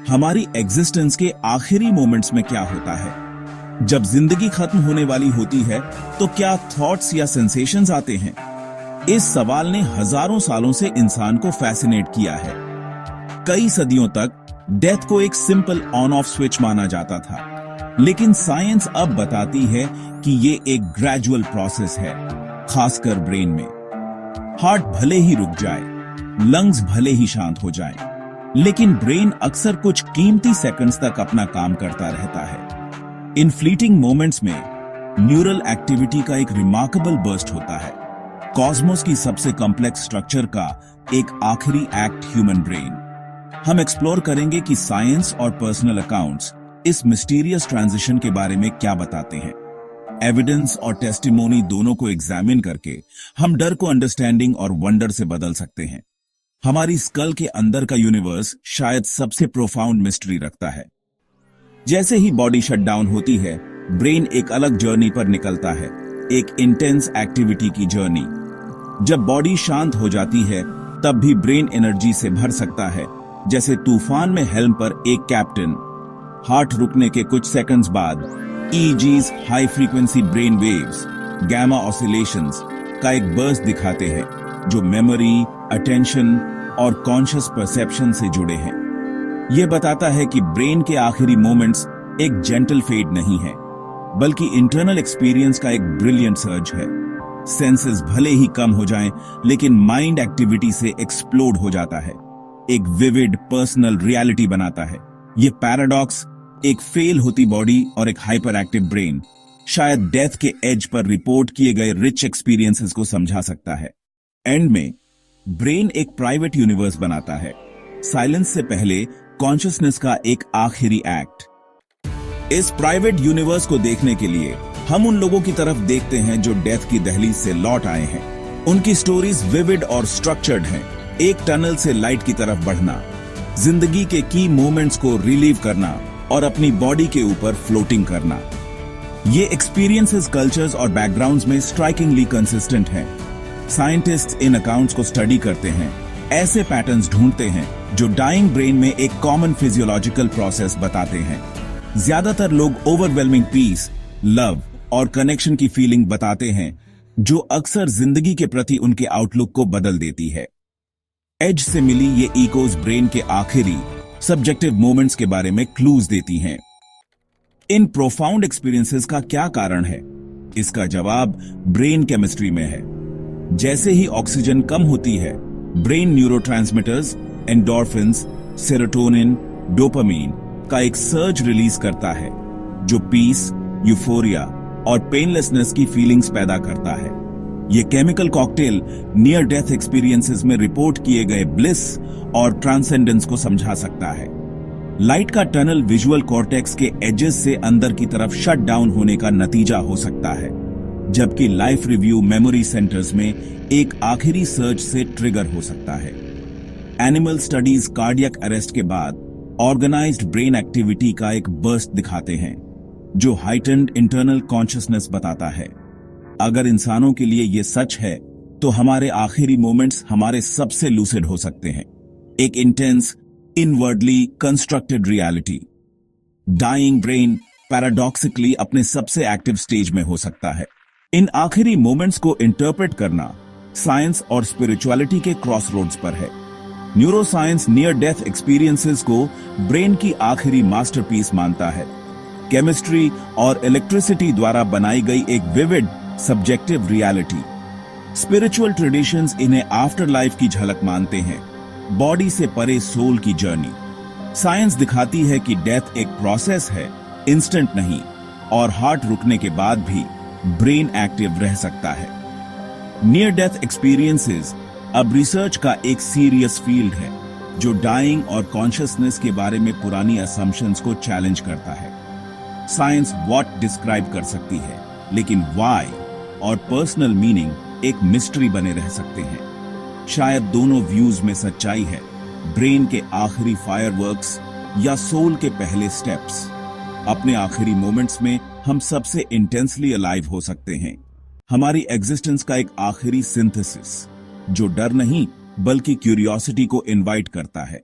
हमारी एग्जिस्टेंस के आखिरी मोमेंट्स में क्या होता है? जब जिंदगी खत्म होने वाली होती है तो क्या थॉट्स या सेंसेशंस आते हैं? इस सवाल ने हजारों सालों से इंसान को फैसिनेट किया है। कई सदियों तक डेथ को एक सिंपल ऑन ऑफ स्विच माना जाता था, लेकिन साइंस अब बताती है कि ये एक ग्रेजुअल प्रोसेस है, खासकर ब्रेन में। हार्ट भले ही रुक जाए, लंग्स भले ही शांत हो जाएं, लेकिन ब्रेन अक्सर कुछ कीमती सेकंड्स तक अपना काम करता रहता है। इन फ्लीटिंग मोमेंट्स में न्यूरल एक्टिविटी का एक रिमार्केबल बर्स्ट होता है। कॉस्मोस की सबसे कॉम्प्लेक्स स्ट्रक्चर का एक आखिरी एक्ट ह्यूमन ब्रेन। हम एक्सप्लोर करेंगे कि साइंस और पर्सनल अकाउंट्स इस मिस्टीरियस ट्रांजिशन के बारे में क्या बताते हैं। एविडेंस और टेस्टिमोनी दोनों को एग्जामिन करके हम डर को अंडरस्टैंडिंग और वंडर से बदल सकते हैं। हमारी स्कल के अंदर का यूनिवर्स शायद सबसे प्रोफाउंड मिस्ट्री रखता है। जैसे ही बॉडी शट डाउन होती है, ब्रेन एक अलग जर्नी पर निकलता है, एक इंटेंस एक्टिविटी की जर्नी। जब बॉडी शांत हो जाती है, तब भी ब्रेन एनर्जी से भर सकता है, जैसे तूफान में हेल्म पर एक कैप्टन। हार्ट रुकने के कुछ सेकंड्स बाद EEGs, high frequency brain waves, gamma oscillations का एक बर्स्ट दिखाते हैं, जो मेमोरी, अटेंशन और कॉन्शियस परसेप्शन से जुड़े हैं। यह बताता है कि ब्रेन के आखिरी मोमेंट्स एक जेंटल फेड नहीं है, बल्कि इंटरनल एक्सपीरियंस का एक ब्रिलियंट सर्ज है। सेंसेस भले ही कम हो जाएं, लेकिन माइंड एक्टिविटी से एक्सप्लोड हो जाता है, एक विविड पर्सनल रियलिटी बनाता है। यह पैराडॉक्स, एक फेल होती बॉडी और एक हाइपर एक्टिव ब्रेन, शायद डेथ के एज पर रिपोर्ट किए गए रिच एक्सपीरियंसेस को समझा सकता है। एंड में ब्रेन एक प्राइवेट यूनिवर्स बनाता है, साइलेंस से पहले कॉन्शियसनेस का एक आखिरी एक्ट। इस प्राइवेट यूनिवर्स को देखने के लिए हम उन लोगों की तरफ देखते हैं जो डेथ की दहलीज से लौट आए हैं। उनकी स्टोरीज विविड और स्ट्रक्चर्ड हैं। एक टनल से लाइट की तरफ बढ़ना, जिंदगी के की मोमेंट्स को रिलीव करना और अपनी बॉडी के ऊपर फ्लोटिंग करना। ये एक्सपीरियंसेस कल्चर्स और बैकग्राउंड्स में स्ट्राइकिंगली कंसिस्टेंट हैं। साइंटिस्ट्स इन अकाउंट्स को स्टडी करते हैं, ऐसे पैटर्न्स ढूंढते हैं जो डाइंग ब्रेन में एक कॉमन फिजियोलॉजिकल प्रोसेस बताते हैं। ज्यादातर लोग ओवरवेलमिंग पीस, लव और कनेक्शन की फीलिंग बताते हैं, जो अक्सर जिंदगी के प्रति उनके आउटलुक को बदल देती है। एज से मिली ये इकोज ब्रेन के आखिरी सब्जेक्टिव मोमेंट्स के बारे में क्लूज देती हैं। इन प्रोफाउंड एक्सपीरियंसेस का क्या कारण है? इसका जवाब ब्रेन केमिस्ट्री में है। जैसे ही ऑक्सीजन कम होती है, brain neurotransmitters, endorphins, serotonin, dopamine का एक सर्ज रिलीज करता है, जो पीस, यूफोरिया और पेनलेसनेस की फीलिंग्स पैदा करता है। ये chemical cocktail near death experiences में रिपोर्ट किए गए ब्लिस और ट्रांसेंडेंस को समझा सकता है। लाइट का टनल विजुअल कॉर्टेक्स के एजेस से अंदर की तरफ शट डाउन होने का नतीजा हो सकता है, जबकि लाइफ रिव्यू मेमोरी सेंटर्स में एक आखिरी सर्ज से ट्रिगर हो सकता है। एनिमल स्टडीज कार्डियक अरेस्ट के बाद ऑर्गेनाइज्ड ब्रेन एक्टिविटी का एक बर्स्ट दिखाते हैं, जो हाइटेंड इंटरनल कॉन्शियसनेस बताता है। अगर इंसानों के लिए यह सच है, तो हमारे आखिरी मोमेंट्स हमारे सबसे लूसिड हो सकते हैं, एक intense, inwardly constructed reality. Dying brain paradoxically अपने सबसे एक्टिव स्टेज में हो सकता है। इन आखिरी मोमेंट्स को इंटरप्रेट करना साइंस और स्पिरिचुअलिटी के क्रॉसरोड्स पर है। न्यूरोसाइंस नियर डेथ एक्सपीरियंसेस को ब्रेन की आखिरी मास्टरपीस मानता है। केमिस्ट्री और इलेक्ट्रिसिटी द्वारा बनाई गई एक vivid subjective reality. Spiritual traditions इन्हें आफ्टर लाइफ की झलक मानते हैं, बॉडी से परे सोल की जर्नी। साइंस दिखाती है कि डेथ एक प्रोसेस है, इंस्टेंट नहीं, और हार्ट रुकने के बाद भी ब्रेन एक्टिव रह सकता है। नियर डेथ एक्सपीरियंसेस अब रिसर्च का एक सीरियस फील्ड है, जो डाइंग और कॉन्शियसनेस के बारे में पुरानी असम्पशंस को चैलेंज करता है। साइंस व्हाट डिस्क्राइब कर सकती है, लेकिन व्हाई और पर्सनल मीनिंग एक मिस्ट्री बने रह सकते हैं। शायद दोनों व्यूज में सच्चाई है, ब्रेन के आखिरी फायरवर्क्स या सोल के पहले स्टेप्स। अपने आखिरी मोमेंट्स में हम सबसे इंटेंसली अलाइव हो सकते हैं, हमारी एग्जिस्टेंस का एक आखिरी सिंथेसिस, जो डर नहीं बल्कि क्यूरियोसिटी को इनवाइट करता है।